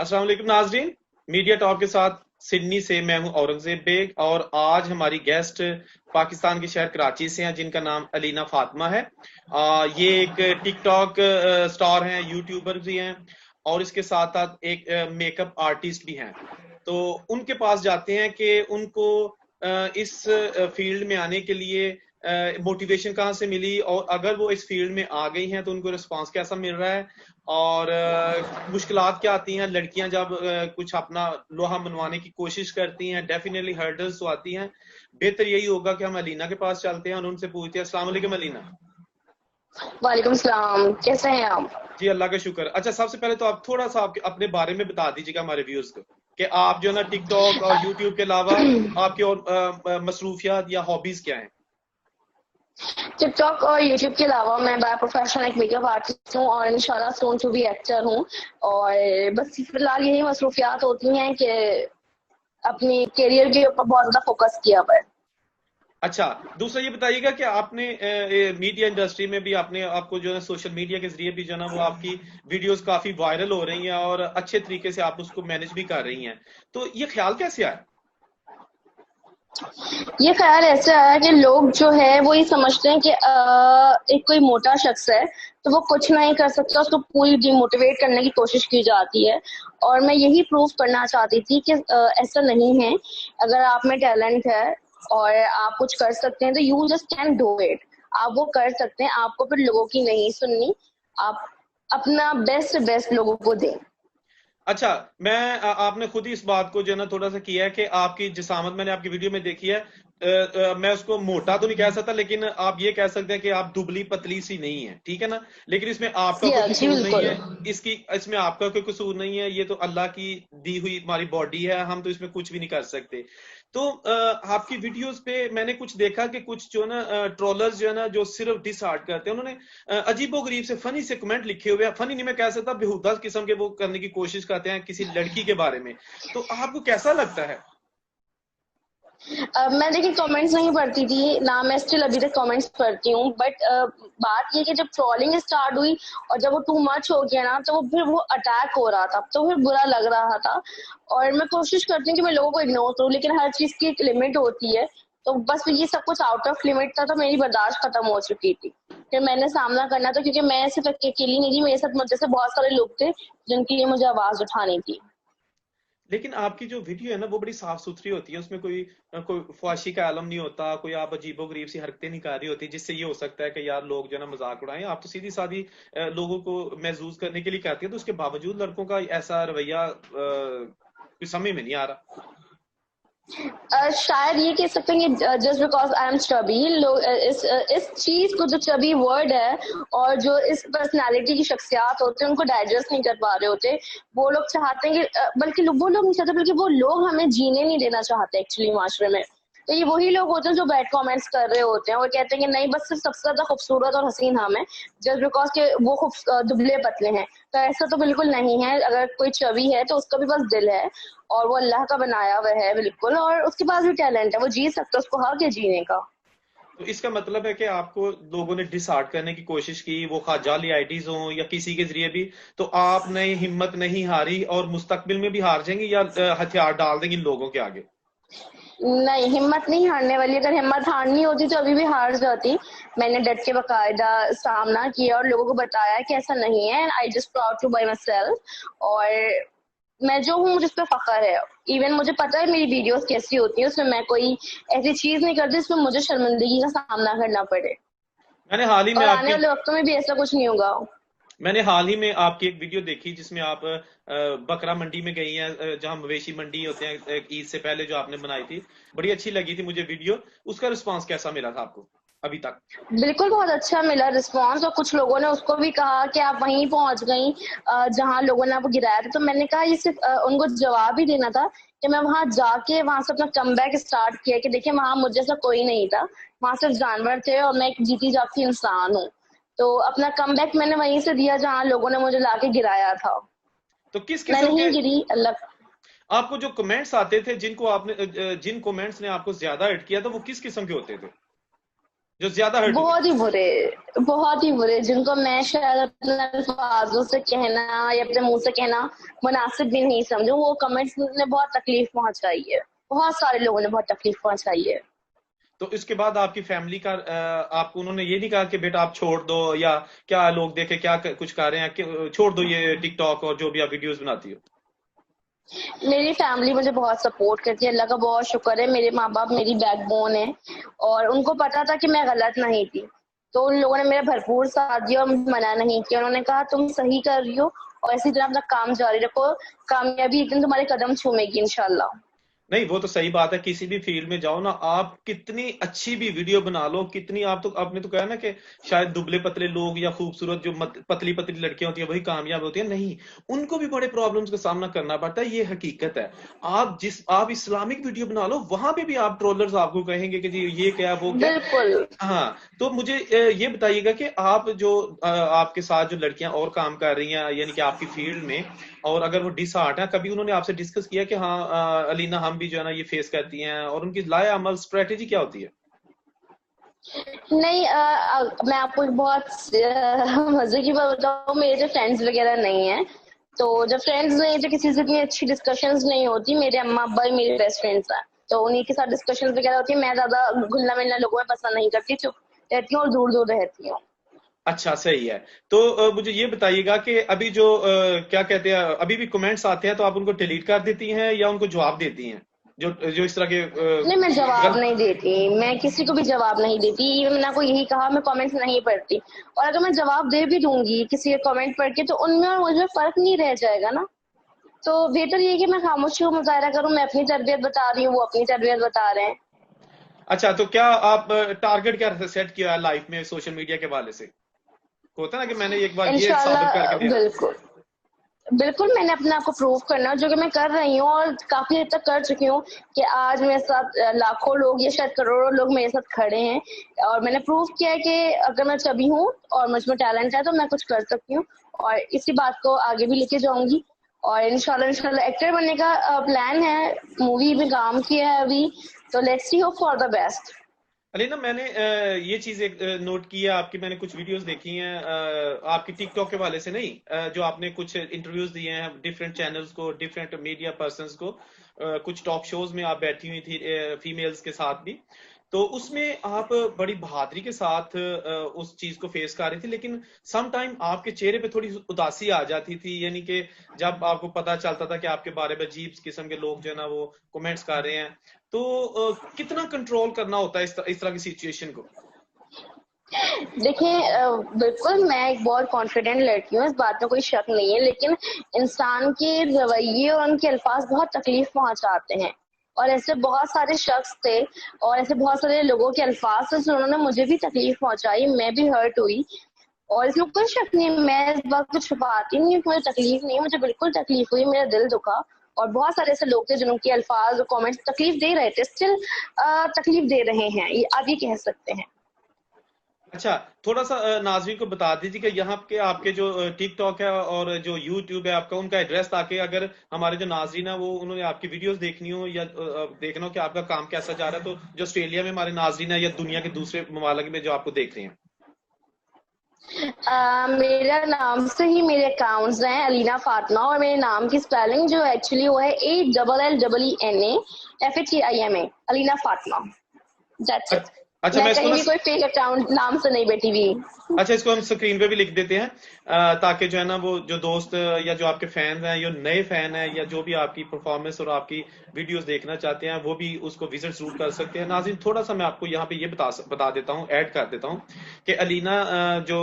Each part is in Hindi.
अस्सलाम वालेकुम नाजरीन। मीडिया टॉक के साथ सिडनी से मैं हूं औरंगजेब बेग और आज हमारी गेस्ट पाकिस्तान के शहर कराची से हैं जिनका नाम अलीना फातिमा है। ये एक टिकटॉक स्टार हैं, यूट्यूबर भी हैं और इसके साथ साथ एक मेकअप आर्टिस्ट भी हैं। तो उनके पास जाते हैं कि उनको इस फील्ड में आने के लिए मोटिवेशन कहाँ से मिली और अगर वो इस फील्ड में आ गई हैं तो उनको रिस्पांस कैसा मिल रहा है और मुश्किलात क्या आती हैं। लड़कियां जब कुछ अपना लोहा मनवाने की कोशिश करती हैं, डेफिनेटली हर्डल्स तो आती हैं। बेहतर यही होगा कि हम अलीना के पास चलते हैं और उनसे पूछते हैं। अस्सलाम वालेकुम अलीना। वालेकुम सलाम, कैसे हैं आप? जी अल्लाह का शुक्र। अच्छा, सबसे पहले तो आप थोड़ा सा अपने बारे में बता दीजिएगा हमारे व्यूअर्स को कि आप जो है ना टिकटॉक और यूट्यूब के अलावा आपकी और मसरूफियात या हॉबीज क्या हैं। टिकटॉक और यूट्यूब के अलावा मैं बाय प्रोफेशन एक मेकअप आर्टिस्ट हूँ और इंशाल्लाह सोन टू बी एक्टर हूँ। और बस फिलहाल यही मसरूफियात होती हैं कि अपनी करियर के ऊपर बहुत ज़्यादा फोकस किया हुआ है। अच्छा, दूसरा ये बताइएगा कि आपने मीडिया इंडस्ट्री में भी आपने आपको जो है सोशल मीडिया के जरिए भी जो है ना वो आपकी वीडियोस काफी वायरल हो रही हैं और अच्छे तरीके से आप उसको मैनेज भी कर रही हैं। तो ये ख्याल कैसे आया? ये ख्याल ऐसे आया कि लोग जो है वो ये समझते हैं कि एक कोई मोटा शख्स है तो वो कुछ नहीं कर सकता, उसको पूरी डिमोटिवेट करने की कोशिश की जाती है। और मैं यही प्रूव करना चाहती थी कि ऐसा नहीं है। अगर आप में टैलेंट है और आप कुछ कर सकते हैं तो you just can do it. आप वो कर सकते हैं, आपको फिर लोगों की नहीं सुननी। आप अपना बेस्ट बेस्ट लोगों को दें। अच्छा, आपने खुद ही इस बात को जो है ना थोड़ा सा किया है कि आपकी जिसामत मैंने आपकी वीडियो में देखी है। मैं उसको मोटा तो नहीं कह सकता लेकिन आप ये कह सकते हैं कि आप दुबली पतली सी नहीं है, ठीक है ना। लेकिन इसमें आपका कोई जी कसूर नहीं बिल्कुल। है। इसमें आपका कोई कसूर नहीं है, ये तो अल्लाह की दी हुई हमारी बॉडी है, हम तो इसमें कुछ भी नहीं कर सकते। तो आपकी वीडियोस पे मैंने कुछ देखा कि कुछ जो ना ट्रोलर्स जो है ना जो सिर्फ डिसहार्ट करते हैं, उन्होंने अजीबो गरीब से फनी से कमेंट लिखे हुए हैं। फनी नहीं मैं कह सकता, बेहुदा किस्म के वो करने की कोशिश करते हैं किसी लड़की के बारे में। तो आपको कैसा लगता है? मैं देखिए कमेंट्स नहीं पढ़ती थी ना, मैं स्टिल अभी तक कमेंट्स पढ़ती हूँ। बट बात ये कि जब ट्रोलिंग स्टार्ट हुई और जब वो टू मच हो गया ना तो वो फिर वो अटैक हो रहा था, तो फिर बुरा लग रहा था। और मैं कोशिश करती हूँ कि मैं लोगों को इग्नोर करूँ, लेकिन हर चीज की एक लिमिट होती है। तो बस ये सब कुछ आउट ऑफ लिमिट था, तो मेरी बर्दाश्त खत्म हो चुकी थी। फिर मैंने सामना करना था, क्योंकि मैं सिर्फ अकेली नहीं थी, मेरे साथ मुझ जैसे बहुत सारे लोग थे जिनके लिए मुझे आवाज उठानी थी। लेकिन आपकी जो वीडियो है ना वो बड़ी साफ सुथरी होती है, उसमें कोई ख्वाहिशी का आलम नहीं होता, कोई आप अजीबो गरीब सी हरकतें नहीं कर रही होती जिससे ये हो सकता है कि यार लोग जो है ना मजाक उड़ाएं। आप तो सीधी सादी लोगों को महसूस करने के लिए कहती है, तो उसके बावजूद लड़कों का ऐसा रवैया कोई समझ में नहीं आ रहा। शायद ये कह सकते हैं कि just because I am chubby, लोग इस चीज को, जो चबी वर्ड है और जो इस पर्सनालिटी की शख्सियात होते हैं, उनको डाइजेस्ट नहीं कर पा रहे होते। वो लोग चाहते हैं कि बल्कि वो लोग नहीं चाहते, बल्कि वो लोग हमें जीने नहीं देना चाहते एक्चुअली माशरे में। तो ये वही लोग होते हैं जो बैड कमेंट्स कर रहे होते हैं और कहते हैं कि नहीं, बस सिर्फ सबसे ज्यादा खूबसूरत और हसीन हम है, जस्ट बिकॉज के वो दुबले पतले हैं। तो ऐसा तो बिल्कुल नहीं है। अगर कोई चबी है तो उसका भी बस दिल है और वो अल्लाह का बनाया हुआ है बिल्कुल, और उसके पास भी टैलेंट है, वो जी सकता है, उसको हक है जीने का। तो इसका मतलब है कि आपको लोगों ने डिसहार्ट करने की कोशिश की, वो खा जाली आईडीज हों या किसी के जरिए भी, तो आपने हिम्मत नहीं हारी और मुस्तकबिल में भी हार जाएंगी या हथियार डाल देंगी इन लोगों के आगे? नहीं, हिम्मत नहीं हारने वाली। अगर हिम्मत हारनी होती तो अभी भी हार जाती। मैंने डट के बाकायदा सामना किया और लोगों को बताया कि ऐसा नहीं है। I just proud to by myself. और मैं जो हूँ मुझे उस पर फख्र है। इवन मुझे पता है मेरी वीडियोस कैसी होती है, उसमें मैं कोई ऐसी चीज नहीं करती जिसमें मुझे शर्मिंदगी का सामना करना पड़े। मैंने हाल ही में और आने आपकी वाले वक्तों में भी ऐसा कुछ नहीं होगा। मैंने हाल ही में आपकी एक वीडियो देखी जिसमें आप बकरा मंडी में गई हैं, जहां मवेशी मंडी होते हैं, ईद से पहले जो आपने बनाई थी। बड़ी अच्छी लगी थी मुझे वीडियो। उसका रिस्पांस कैसा मिला था आपको अभी तक? बिल्कुल, बहुत अच्छा मिला रिस्पॉन्स। और कुछ लोगों ने उसको भी कहा कि आप वहीं पहुंच गई जहां लोगों ने आपको गिराया था। तो मैंने कहा ये सिर्फ उनको जवाब ही देना था कि मैं वहां जाके वहां से अपना कमबैक स्टार्ट किया कि देखिए वहां मुझ जैसा कोई नहीं था, वहां सिर्फ जानवर थे और मैं एक जीती जागती इंसान हूँ। तो अपना कमबैक मैंने वहीं से दिया जहां लोगों ने मुझे लाके गिराया था। तो किस मैं किस्म नहीं के गिरी, अल्लाह। आपको जो कमेंट्स आते थे, जिनको आपने जिन कमेंट्स ने आपको ज्यादा हिट किया था, वो किस किस्म के होते थे? जो ज्यादा हर्ट हुए? बहुत ही बुरे, जिनको मैं शायद अपने अल्फाजों से कहना या अपने मुंह से कहना मुनासिब भी नहीं समझूं, वो कमेंट्स ने बहुत तकलीफ पहुंचाई है, बहुत सारे लोगों ने बहुत तकलीफ पहुंचाई है। तो इसके बाद आपकी फैमिली का आपको उन्होंने ये नहीं कहा कि बेटा आप छोड़ दो, या क्या लोग देखे क्या कुछ कर रहे हैं कि छोड़ दो ये टिकटॉक और जो भी आप वीडियोस बनाती हो? मेरी फैमिली मुझे बहुत सपोर्ट करती है, अल्लाह का बहुत शुक्र है। मेरे माँ बाप मेरी बैकबोन है और उनको पता था कि मैं गलत नहीं थी, तो उन लोगों ने मेरा भरपूर साथ दिया और मना नहीं किया। उन्होंने कहा तुम सही कर रही हो और इसी तरह अपना काम जारी रखो, कामयाबी एक दिन तुम्हारे कदम छूमेगी इंशाल्लाह। नहीं, वो तो सही बात है, किसी भी फील्ड में जाओ ना, आप कितनी अच्छी भी वीडियो बना लो, कितनी आप तो आपने तो कहा ना कि शायद दुबले पतले लोग या खूबसूरत जो पतली पतली लड़कियां होती हैं वही कामयाब होती हैं, नहीं, उनको भी बड़े प्रॉब्लम्स का सामना करना पड़ता है, ये हकीकत है। आप इस्लामिक वीडियो बना लो, वहां पे भी आप ट्रोलर्स आपको कहेंगे कि जी ये क्या वो क्या। बिल्कुल। हाँ, तो मुझे ये बताइएगा कि आप जो आपके साथ जो लड़कियां और काम कर रही हैं यानी कि आपकी फील्ड में, और अगर वो डिसहार्ट है, कभी उन्होंने आपसे डिस्कस किया कि हाँ अलीना हम भी जो है ना ये फेस करती हैं, और उनकी लाया अमल स्ट्रेटेजी क्या होती है? नहीं, मैं आपको एक बहुत मजे की बात बताऊं, मेरे जो फ्रेंड्स वगैरह नहीं है, तो जब फ्रेंड्स नहीं तो किसी से इतनी अच्छी डिस्कशंस नहीं होती। मेरे अम्मा अब्बा ही मेरे बेस्ट फ्रेंड्स हैं, तो उन्हीं के साथ डिस्कशंस वगैरह होती है। मैं ज्यादा घुलना मिलना लोगों में पसंद नहीं करती, चुप रहती हूँ और दूर दूर रहती हूँ। अच्छा, सही है। तो मुझे ये बताइएगा कि अभी जो क्या कहते हैं, अभी भी कमेंट्स आते हैं तो आप उनको डिलीट कर देती हैं या उनको जवाब देती हैं, जो जो इस तरह के नहीं, मैं जवाब गलत? नहीं देती, मैं किसी को भी जवाब नहीं देती। इवन मैंने आपको यही कहा, मैं कमेंट्स नहीं पढ़ती। और अगर मैं जवाब दे भी दूंगी किसी के कमेंट पढ़ के, तो उनमें और मुझे फर्क नहीं रह जाएगा ना। तो बेहतर ये है कि मैं खामोशी को मुजाहरा करूं, मैं अपनी तरबियत बता रही हूँ, वो अपनी तरबियत बता रहे हैं। अच्छा, तो क्या आप टारगेट क्या सेट किया है लाइफ में सोशल मीडिया के वाले से? होता है ना कि मैंने एक बार ये साबित करके इंशाल्लाह दिया। बिल्कुल। बिल्कुल, मैंने अपने आप को प्रूव करना है, जो कि मैं कर रही हूँ और काफी हद तक कर चुकी हूँ, कि आज मेरे साथ लाखों लोग या शायद करोड़ों लोग मेरे साथ खड़े हैं। और मैंने प्रूव किया है कि अगर मैं चबी हूँ और मुझ में टैलेंट है तो मैं कुछ कर सकती हूँ, और इसी बात को आगे भी लेके जाऊंगी। और इंशाल्लाह इंशाल्लाह एक्टर बनने का प्लान है, मूवी में काम किया है अभी, तो let's see, hope for the best. Alina, मैंने ये चीज एक नोट की है आपकी, मैंने कुछ वीडियोस देखी हैं आपकी टिकटॉक के वाले से नहीं, जो आपने कुछ इंटरव्यूज दिए हैं डिफरेंट चैनल्स को, डिफरेंट मीडिया पर्संस को, कुछ टॉक शोज में आप बैठी हुई थी फीमेल्स के साथ भी, तो उसमें आप बड़ी बहादुरी के साथ उस चीज को फेस कर रही थी, लेकिन सम टाइम आपके चेहरे पे थोड़ी उदासी आ जाती थी, यानी कि जब आपको पता चलता था कि आपके बारे में अजीब किस्म के लोग जो है ना वो कमेंट्स कर रहे हैं, तो कितना कंट्रोल करना होता है इस तरह की सिचुएशन को? देखिए, बिल्कुल मैं एक बहुत कॉन्फिडेंट लड़की हूँ, इस बात में कोई शक नहीं है, लेकिन इंसान के रवैये और उनके अल्फाज बहुत तकलीफ पहुंचाते हैं। और ऐसे बहुत सारे शख्स थे और ऐसे बहुत सारे लोगों के अल्फाज थे जिन्होंने मुझे भी तकलीफ पहुंचाई, मैं भी हर्ट हुई। और इसमें कोई शक नहीं, मैं इस बात को छुपाती नहीं हूँ कि मुझे तकलीफ नहीं है, मुझे बिल्कुल तकलीफ हुई, मेरा दिल दुखा। और बहुत सारे ऐसे लोग थे जिनके अल्फाज और कमेंट्स तकलीफ दे रहे थे, स्टिल तकलीफ दे रहे हैं, ये आप ये कह सकते हैं। अच्छा, थोड़ा सा नाज़रीन को बता दीजिए कि यहाँ के आपके जो टिकटॉक है और जो यूट्यूब है आपका, उनका एड्रेस, ताकि अगर हमारे जो नाज़रीन है वो उन्होंने आपकी वीडियोस देखनी हो या देखना हो कि आपका काम कैसा जा रहा है, तो जो ऑस्ट्रेलिया में हमारे नाज़रीन है या दुनिया के दूसरे ममालिक में जो आपको देख रहे हैं। मेरा नाम से ही मेरे अकाउंट्स हैं, अलीना फातिमा, और मेरे नाम की स्पेलिंग जो एक्चुअली वो है ALLENAFATIMA, Alina Fatima. That's it. अच्छा, मैं मैं इसको कहीं ना, भी कोई फेक अकाउंट नाम से नहीं बैठी हुई। अच्छा, इसको हम स्क्रीन पे भी लिख देते हैं, ताकि जो है ना वो जो दोस्त या जो आपके फैन हैं, जो नए फैन हैं, या जो भी आपकी परफॉर्मेंस और आपकी वीडियोस देखना चाहते हैं, वो भी उसको विजिट जरूर कर सकते हैं। नाज़रीन, थोड़ा सा मैं आपको यहाँ पे ये बता देता हूँ, ऐड कर देता हूँ कि अलीना जो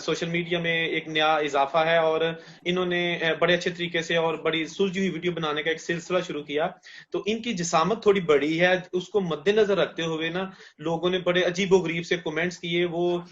सोशल मीडिया में एक नया इजाफा है, और इन्होंने बड़े अच्छे तरीके से और बड़ी सुलझी हुई वीडियो बनाने का एक सिलसिला शुरू किया, तो इनकी जिसामत थोड़ी बड़ी है, उसको मद्देनजर रखते हुए ना लोगों ने बड़े अजीबोगरीब से कमेंट्स किए, वो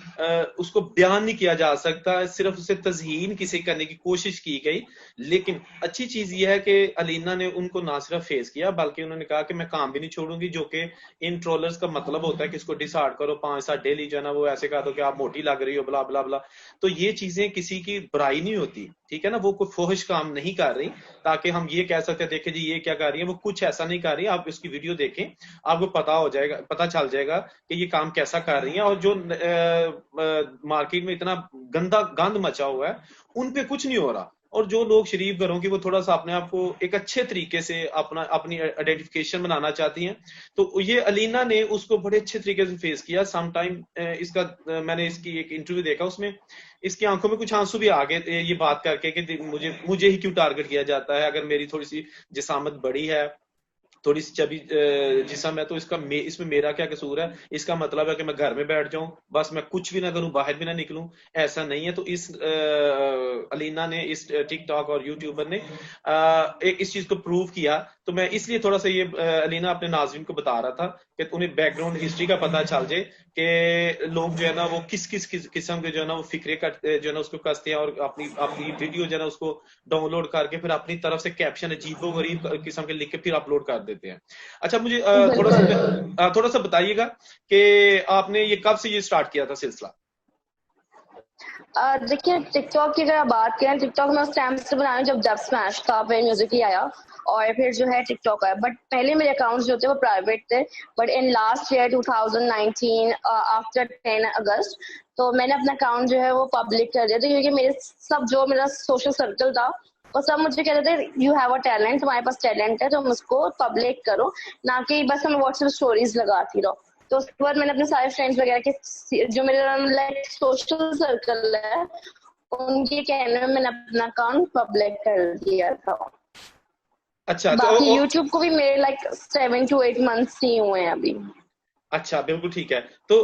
उसको बयान नहीं किया जा सकता, सिर्फ उसे तज़हीन किसी करने की कोशिश की गई। लेकिन अच्छी चीज यह है कि अलीना ने उनको ना सिर्फ फेस किया, बल्कि उन्होंने कहा कि मैं काम भी नहीं छोड़ूंगी, जो कि इन ट्रोलर्स का मतलब होता है कि इसको डिसहार्ट करो, 5 साल डेली जो है ना वो ऐसे कहा दो कि आप मोटी लग रही हो, ब्ला ब्ला ब्ला। तो ये चीजें किसी की बुराई नहीं होती, ठीक है ना, वो कोई फोहिश काम नहीं कर रही ताकि हम ये कह सकते हैं देखे जी ये क्या कर रही है, वो कुछ ऐसा नहीं कर रही। आप इसकी वीडियो देखें, आपको पता हो जाएगा, पता चल जाएगा कि ये काम कैसा कर रही है। और जो मार्केट में इतना गंद मचा हुआ है उन पे कुछ नहीं हो रहा। और जो लोग शरीफ घरों की वो थोड़ा सा अपने आप को एक अच्छे तरीके से अपनी आइडेंटिफिकेशन बनाना चाहती हैं, तो ये अलीना ने उसको बड़े अच्छे तरीके से फेस किया। सम टाइम इसका मैंने इसकी एक इंटरव्यू देखा, उसमें इसकी आंखों में कुछ आंसू भी आ गए ये बात करके कि मुझे ही क्यों टारगेट किया जाता है, अगर मेरी थोड़ी सी जिसामत बड़ी है, थोड़ी सी चबी जिसम है, तो इसमें मेरा क्या कसूर है? इसका मतलब है कि मैं घर में बैठ जाऊं, बस मैं कुछ भी ना करूं, बाहर भी ना निकलूं? ऐसा नहीं है। तो इस अलीना ने, इस टिकटॉक और यूट्यूबर ने इस चीज को प्रूव किया। तो मैं इसलिए थोड़ा सा ये अलीना अपने नाज़रीन को बता रहा था कि उन्हें बैकग्राउंड हिस्ट्री का पता चल जाए कि लोग जो है ना वो किस किस्म के जो है ना वो फिक्रे जो है ना उसको कसते हैं, और अपनी वीडियो जो है ना उसको डाउनलोड करके फिर अपनी तरफ से कैप्शन अजीबोगरीब किस्म के लिख के फिर अपलोड कर देते हैं। अच्छा, मुझे थोड़ा सा बताइएगा कि आपने ये कब से ये स्टार्ट किया था सिलसिला? देखिए, टिकटॉक की अगर आप बात करें, टिकटॉक में उस टाइम से बनाया जब स्मैश था, फिर म्यूजिक ही आया और फिर जो है टिकटॉक आया। बट पहले मेरे अकाउंट्स जो थे वो प्राइवेट थे, but in last year 2019 after 10 अगस्त तो मैंने अपना अकाउंट जो है वो पब्लिक कर दिया था, क्योंकि मेरा सोशल सर्कल था वो सब मुझे कहते थे यू हैव अ टैलेंट, तुम्हारे पास टैलेंट है, तुम उसको पब्लिक करो, ना कि बस हम व्हाट्सएप स्टोरीज लगाती रहो। तो उसके बाद मैंने अपने सारे फ्रेंड्स वगैरह के जो मेरे लाइक सोशल सर्कल है उनके कहने में मैंने अपना अकाउंट पब्लिक कर दिया था। अच्छा, बाकी यूट्यूब को भी मेरे लाइक 7 to 8 मंथ्स ही हुए हैं अभी। अच्छा, बिल्कुल ठीक है। तो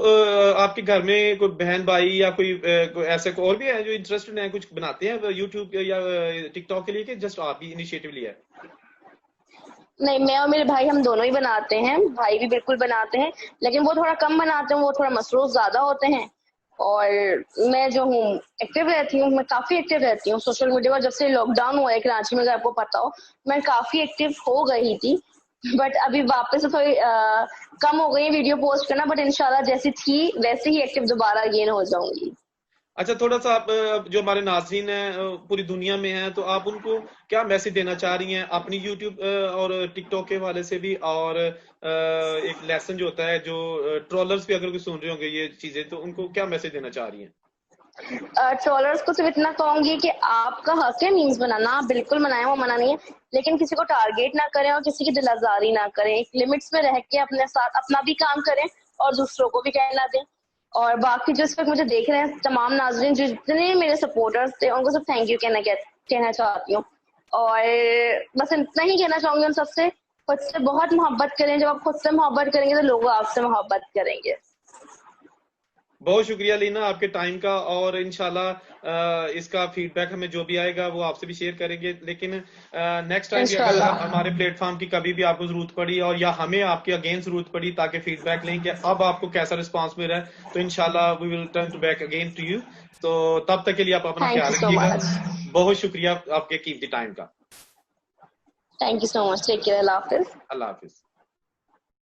आपके घर में कोई बहन भाई या कोई ऐसे को और भी है जो इंटरेस्टेड है, कुछ बनाते हैं यूट्यूब या टिकटॉक के लिए, कि जस्ट आप ही इनिशिएटिव लिया है? नहीं, मैं और मेरे भाई हम दोनों ही बनाते हैं, भाई भी बिल्कुल बनाते हैं, लेकिन वो थोड़ा कम बनाते हैं, वो थोड़ा मसरूफ ज्यादा होते हैं। और मैं जो हूँ एक्टिव रहती हूँ, मैं काफी एक्टिव रहती हूँ सोशल मीडिया पर। जब से लॉकडाउन हुआ है कराची में, अगर आपको पता हो, मैं काफी एक्टिव हो गई थी, बट अभी वापस से थोड़ी कम हो गई है वीडियो पोस्ट करना, बट इंशाल्लाह जैसी थी वैसे ही एक्टिव दोबारा अगेन हो जाऊंगी। अच्छा, थोड़ा सा आप जो हमारे नाज़रीन हैं पूरी दुनिया में हैं, तो आप उनको क्या मैसेज देना चाह रही हैं अपनी यूट्यूब और टिकटॉक के हवाले से भी, और एक लेसन जो होता है, जो ट्रोलर्स भी अगर कोई सुन रहे होंगे ये चीजें, तो उनको क्या मैसेज देना चाह रही हैं? ट्रोलर्स को सिर्फ इतना कहूंगी कि आपका हक है मीम्स बनाना, आप बिल्कुल बनाएं, वो मना नहीं है, लेकिन किसी को टारगेट ना करें और किसी की दिल आजारी ना करें, एक लिमिट्स में रह के अपने साथ अपना भी काम करें और दूसरों को भी कहना दें। और बाकी जो इस वक्त मुझे देख रहे हैं तमाम नाज़रीन, जो जितने मेरे सपोर्टर्स थे, उनको सब थैंक यू कहना चाहती हूँ। और बस इतना ही कहना चाहूंगी उन सबसे, खुद से बहुत मोहब्बत करें। जब आप खुद से मोहब्बत करेंगे तो लोग आपसे मोहब्बत करेंगे। बहुत शुक्रिया लीना आपके टाइम का, और इंशाल्लाह इसका फीडबैक हमें जो भी आएगा वो आपसे भी शेयर करेंगे। लेकिन नेक्स्ट टाइम भी अगर हमारे प्लेटफॉर्म की कभी भी आपको जरूरत पड़ी, और या हमें आपके अगेन जरूरत पड़ी, ताकि फीडबैक लें कि अब आपको कैसा रिस्पांस मिल रहा है, तो इंशाल्लाह we will turn to back again to you. तो तब तक के लिए आप अपना ख्याल रखिएगा। बहुत शुक्रिया आपके कीमती टाइम का। Thank you so much. Take care. अल्लाह हाफिज। अल्लाह हाफिज।